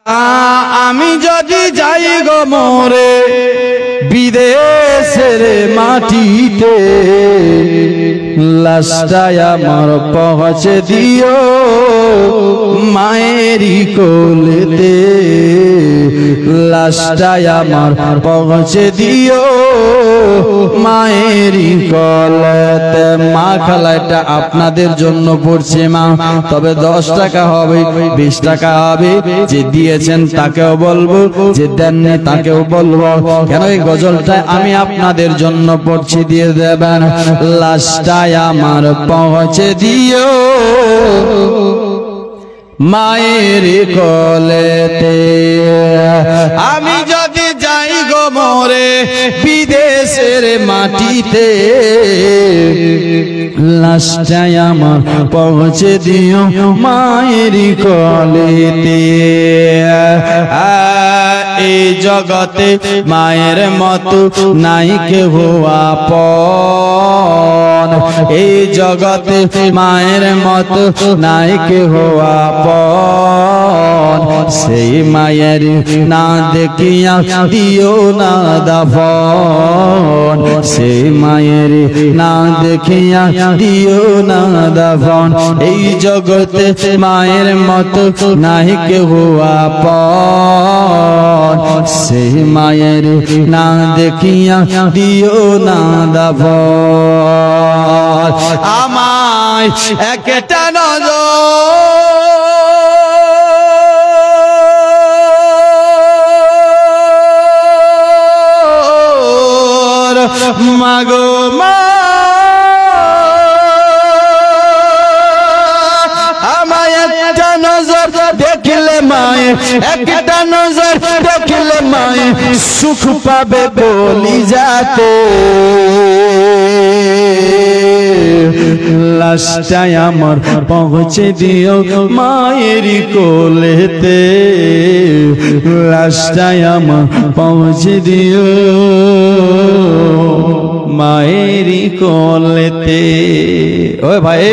আমি যদি যাই গো মরে বিদেশের মাটিতে, লাশটাই আমার পৌঁছে দিও মায়েরই কোলেতে, লাশটাই আমার পৌঁছে দিও মায়েরই কোলেতে। মা খালাটা আপনাদের জন্য পড়ছে মা, তবে 10 টাকা হবে 20 টাকা হবে, যে দিয়েছেন তাকেও বলবো, যে দেননি তাকেও বলবো। কেন এই গজলটা আমি আপনাদের জন্য পড়ছি, দিয়ে দেবেন। লাশটাই আমার পৌঁছে দিও মায়ের কোলেতে, আমি যদি যাই গো মরে বিদেশের মাটিতে, লাশটাই আমার পৌঁছে দিও মায়ের কোলেতে। এই জগতে মায়ের মতো নাই কেহ আপন, এই জগতে মায়ের মতো নাই কেহ আপন, সেই মায়ের না দেখিয়া দিও না দাফন, সেই মায়ের না দেখিয়া দিও না দাফন। এই জগতে মায়ের মতো নাই কেহ আপন, সেই মায়ের না দেখিয়া দিও না দাফন। আমায় একটা নজর মাগো মা, আমায় একটা নজর দেখলে মায়ে, একটা নজর দেখলে মায়ে সুখ পাবে বলি যাতে, লাশটাই আমার পৌঁছে দিও মায়ের কোলেতে, লাশটাই আমার পৌঁছে দিও মায়ের কোলেতে। ওই ভাই